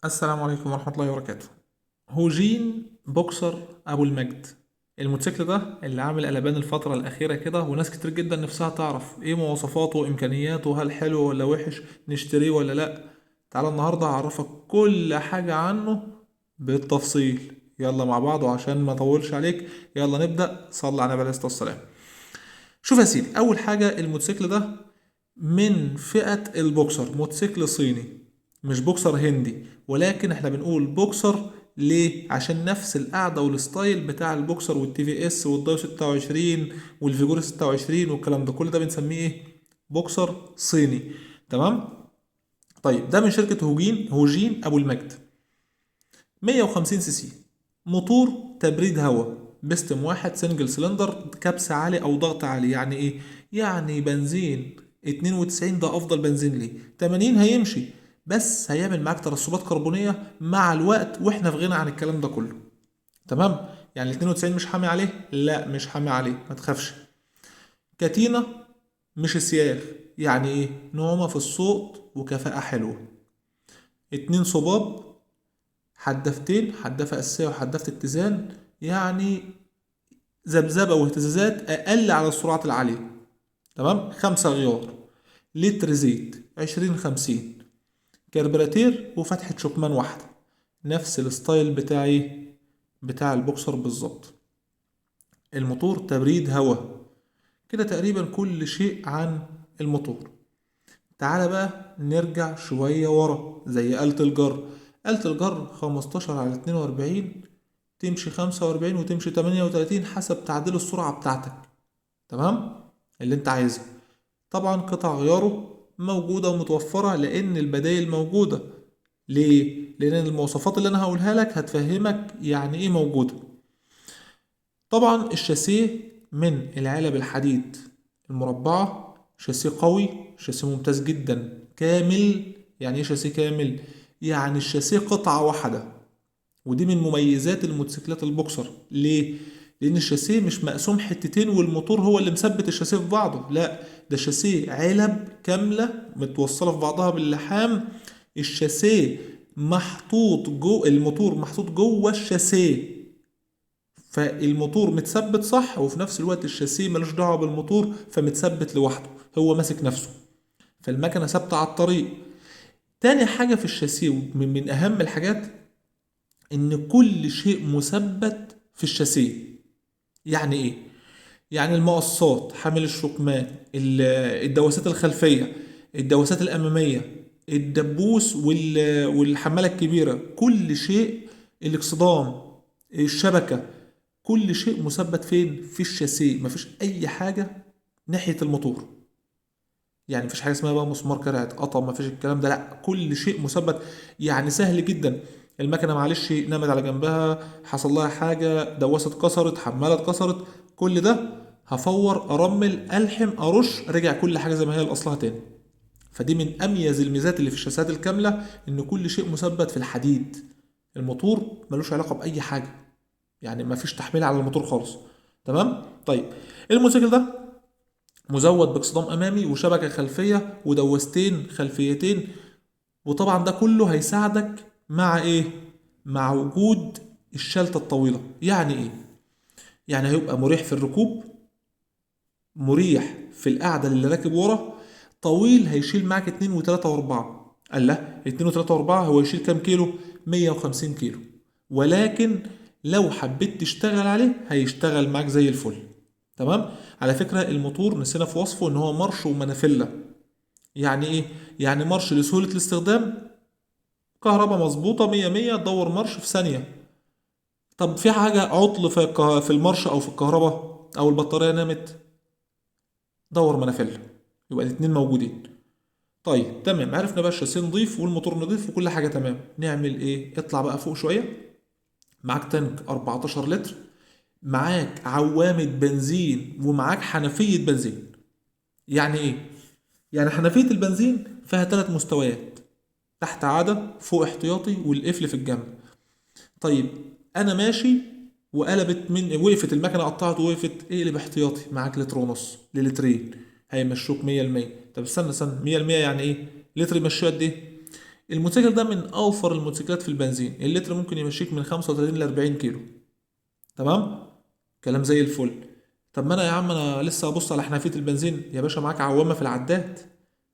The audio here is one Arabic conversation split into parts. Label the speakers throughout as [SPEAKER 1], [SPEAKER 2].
[SPEAKER 1] السلام عليكم ورحمة الله وبركاته. هوجين بوكسر أبو المجد، الموتوسيكل ده اللي عامل قلبان الفترة الأخيرة كده، وناس كتير جدا نفسها تعرف إيه مواصفاته وإمكانياته، هل حلو ولا وحش، نشتريه ولا لأ. تعالى النهاردة هعرفك كل حاجة عنه بالتفصيل. يلا مع بعض، وعشان ما أطولش عليك يلا نبدأ. صلى على النبي عليه الصلاة والسلام. شوف يا سيدي، أول حاجة الموتوسيكل ده من فئة البوكسر، موتوسيكل صيني، مش بوكسر هندي. ولكن احنا بنقول بوكسر ليه؟ عشان نفس القعدة والستايل بتاع البوكسر والتي في اس والدايو 26 والفيجور 26 والكلام ده، كل ده بنسميه ايه؟ بوكسر صيني. تمام. طيب ده من شركة هوجين ابو المجد. 150 سي سي، موتور تبريد هواء، بستم واحد، سنجل سلندر، كبس عالي او ضغط عالي. يعني ايه؟ يعني بنزين 92 ده افضل بنزين ليه. 80 هيمشي، بس هيعمل معاك ترسبات كربونيه مع الوقت، واحنا في غنى عن الكلام ده كله. تمام. يعني ال 92 مش حامي عليه؟ لا مش حامي عليه، ما تخافش. كاتينا مش سياخ. يعني ايه؟ نعومه في الصوت وكفاءه حلوه. اتنين صباب، حدافتين، حدافة أساسية وحدافة اتزان. يعني ذبذبة واهتزازات أقل على السرعات العالية. تمام. 5 غيار، لتر زيت 2050، كربراتير وفتحة شكمان واحدة. نفس الستايل بتاعي بتاع البوكسر بالظبط. الموتور تبريد هواء. كده تقريبا كل شيء عن الموتور. تعالى بقى نرجع شوية ورا زي آلة الجر. آلة الجر 15/42، تمشي 45 وتمشي 38 حسب تعديل السرعة بتاعتك. تمام. اللي انت عايزها. طبعا قطع غياره موجودة ومتوفرة لأن البدايل موجودة. ليه؟ لأن المواصفات اللي أنا هقولها لك هتفهمك يعني إيه موجودة. طبعا الشاسيه من العلب الحديد المربعة، شاسيه قوي، شاسيه ممتاز جدا، كامل. يعني ايه شاسيه كامل؟ يعني الشاسيه قطعة واحدة. ودي من مميزات الموتوسيكلات البوكسر. ليه؟ لأن الشاسيه مش مقسوم حتتين والموتور هو اللي مثبت الشاسيه في بعضه. لا، ده شاسيه علب كاملة متوصلة في بعضها باللحام. الشاسيه محطوط الموتور محطوط جوه الشاسيه. فالموتور متثبت صح، وفي نفس الوقت الشاسيه ملوش دعوه بالموتور، فمتثبت لوحده، هو ماسك نفسه. فالمكنه ثابته على الطريق. تاني حاجه في الشاسيه من اهم الحاجات ان كل شيء مثبت في الشاسيه. يعني ايه؟ يعني المقصات، حامل الشكمان، الدواسات الخلفيه، الدواسات الاماميه، الدبوس والحماله الكبيره، كل شيء، الاكسدام، الشبكه، كل شيء مثبت فين؟ في الشاسيه. مفيش اي حاجه ناحيه الموتور. يعني مفيش حاجه اسمها بقى مسمار كده اتقطم، مفيش الكلام ده، لا كل شيء مثبت. يعني سهل جدا. المكنه معلش نامت على جنبها، حصل لها حاجه، دواسه اتكسرت، حماله اتكسرت، كل ده هفور، ارمل، الحم، ارش، رجع كل حاجه زي ما هي لاصلها تاني. فدي من اميز الميزات اللي في الشاسات الكامله، ان كل شيء مثبت في الحديد. الموتور ملوش علاقه باي حاجه. يعني مفيش تحميل على الموتور خالص. تمام. طيب الموتوسيكل ده مزود باكسدام امامي وشبكه خلفيه ودوستين خلفيتين. وطبعا ده كله هيساعدك مع ايه؟ مع وجود الشلته الطويله. يعني ايه؟ يعني هيبقى مريح في الركوب، مريح في القعده اللي راكب ورا، طويل، هيشيل معاك 2 و3 و4. قال لا، 2 و3 و4 هو يشيل كام كيلو؟ 150 كيلو. ولكن لو حبيت تشتغل عليه هيشتغل معاك زي الفل. تمام. على فكرة الموتور نسينا في وصفه ان هو مارش ومنافلة. يعني ايه؟ يعني مارش لسهولة الاستخدام، كهرباء مظبوطة مية مية، تدور مارش في ثانية. طب في حاجة عطل في المارش او في الكهرباء او البطارية نامت، دور منافلة. يبقى الاتنين موجودين. طيب تمام، عرفنا بقى الشاسيه نضيف والموتور نضيف وكل حاجة تمام. نعمل ايه؟ اطلع بقى فوق شوية. معاك تانك 14 لتر، معاك عوامة بنزين، ومعاك حنفية بنزين. يعني ايه؟ يعني حنفية البنزين فيها 3 مستويات، تحت عادة، فوق احتياطي، والقفل في الجنب. طيب انا ماشي وقلبت من، وقفت المكنه، قطعت ووقفت، اقلب احتياطي، معاك لتر ونص للترين، هيمشوك 100%. طب استنى 100% يعني ايه؟ لتر يمشوه قد ايه؟ الموتوسيكل ده من اوفر الموتوسيكلات في البنزين، اللتر ممكن يمشيك من 35 ل 40 كيلو. تمام، كلام زي الفل. طب ما انا يا عم انا لسه ابص على حنفيه البنزين يا باشا، معاك عوامه في العداد،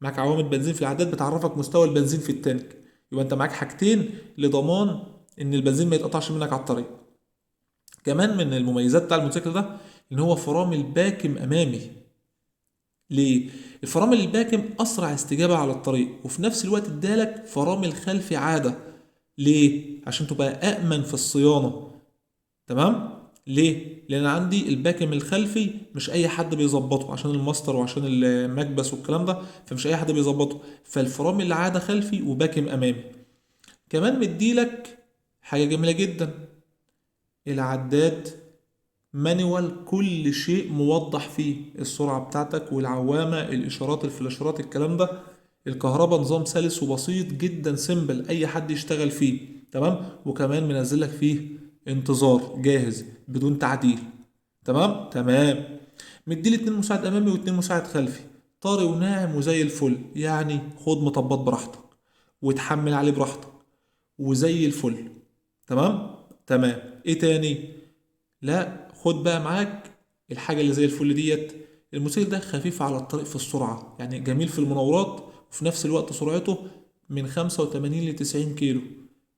[SPEAKER 1] معاك عوامه بنزين في العداد بتعرفك مستوى البنزين في التانك. يبقى انت معاك حاجتين لضمان ان البنزين ما يتقطعش منك على الطريق. كمان من المميزات بتاع الموتوسيكل ده ان هو فرامل باكم امامي. ليه؟ الفرامل الباكم اسرع استجابه على الطريق، وفي نفس الوقت ادالك فرامل خلفي عاده. ليه؟ عشان تبقى أأمن في الصيانة. تمام؟ ليه؟ لأن عندي الباكم الخلفي مش أي حد بيظبطه، عشان الماستر وعشان المكبس والكلام ده، فمش أي حد بيظبطه، فالفرامل العادة خلفي وباكم أمامي. كمان مديلك حاجة جميلة جدا، العداد مانيوال، كل شيء موضح فيه، السرعة بتاعتك والعوامة، الإشارات، الفلاشرات، الكلام ده. الكهرباء نظام سلس وبسيط جدا، سيمبل أي حد يشتغل فيه. تمام، وكمان منزلك فيه انتظار جاهز بدون تعديل. تمام تمام. مديلي 2 مساعد أمامي و2 مساعد خلفي، طري وناعم وزي الفل، يعني خد مطبات براحتك وتحمل عليه براحتك وزي الفل. تمام تمام. ايه تاني؟ لا خد بقى معاك الحاجة اللي زي الفل ديت، الموتوسيكل ده خفيف على الطريق في السرعة، يعني جميل في المناورات، وفي نفس الوقت سرعته من 85 ل 90 كيلو.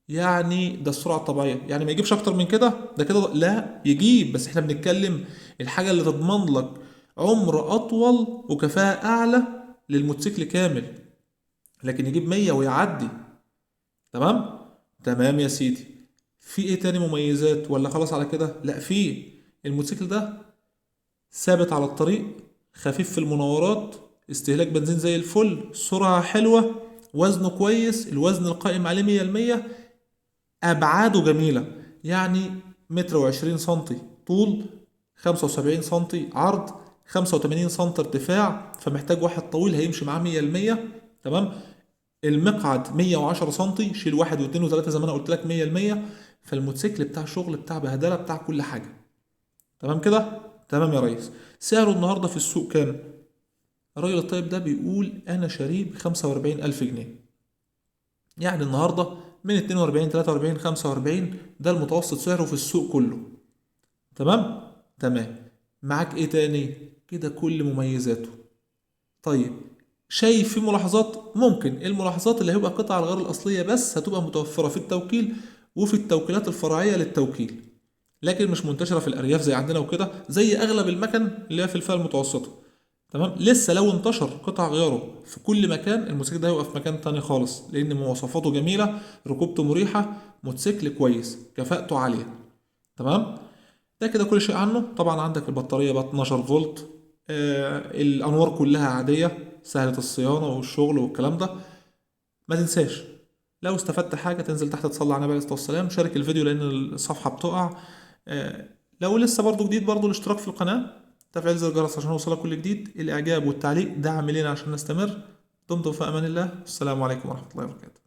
[SPEAKER 1] يعني ده السرعة الطبيعية، يعني ما يجيبش أكتر من كده، ده كده لا يجيب، بس احنا بنتكلم الحاجة اللي تضمن لك عمر أطول وكفاءة أعلى للموتوسيكل كامل. لكن يجيب 100 ويعدي. تمام تمام يا سيدي. في ايه تاني مميزات ولا خلاص على كده؟ لا، في الموتوسيكل ده ثابت على الطريق، خفيف في المناورات، استهلاك بنزين زي الفل، سرعة حلوة، وزنه كويس، الوزن القائم عليه 100%. أبعاده جميلة، يعني 1 متر و20 سنتي طول، 75 سنتي عرض، 85 سنتي ارتفاع، فمحتاج واحد طويل هيمشي معاه 100%. تمام. المقعد 110 سنتي، شيل واحد واثنين وثلاثة زي ما انا قلت لك 100%. فالموتوسيكل بتاع شغل، بتاع بهدلة، بتاع كل حاجة. تمام كده؟ تمام يا ريس. سعره النهاردة في السوق كام؟ الراجل الطيب ده بيقول أنا شاريه ب45,000 جنيه. يعني النهاردة من 42 43 45، ده المتوسط سعره في السوق كله. تمام؟ تمام. معاك ايه تاني؟ كده كل مميزاته. طيب، شايف في ملاحظات؟ ممكن الملاحظات اللي هيبقى قطع الغيار الأصلية بس هتبقى متوفرة في التوكيل وفي التوكيلات الفرعية للتوكيل، لكن مش منتشرة في الأرياف زي عندنا وكده، زي أغلب المكن اللي هي في الفئة المتوسطة. تمام. لسه لو انتشر قطع غياره في كل مكان، الموتوسيكل ده هيبقى في مكان تاني خالص، لأن مواصفاته جميلة، ركوبته مريحة، موتوسيكل كويس، كفاءته عالية. تمام. ده كده كل شيء عنه. طبعا عندك البطارية بقى 12 فولت، الأنوار كلها عادية، سهلة الصيانة والشغل والكلام ده. ما تنساش لو استفدت حاجة تنزل تحت تصلي على النبي عليه الصلاة والسلام، شارك الفيديو لأن الصفحة بتقع. لو لسه برضو جديد، برضو الاشتراك في القناة، تفعيل زر الجرس عشان يوصلك كل جديد، الإعجاب والتعليق دعم لنا عشان نستمر. دمتم في أمان الله، السلام عليكم ورحمة الله وبركاته.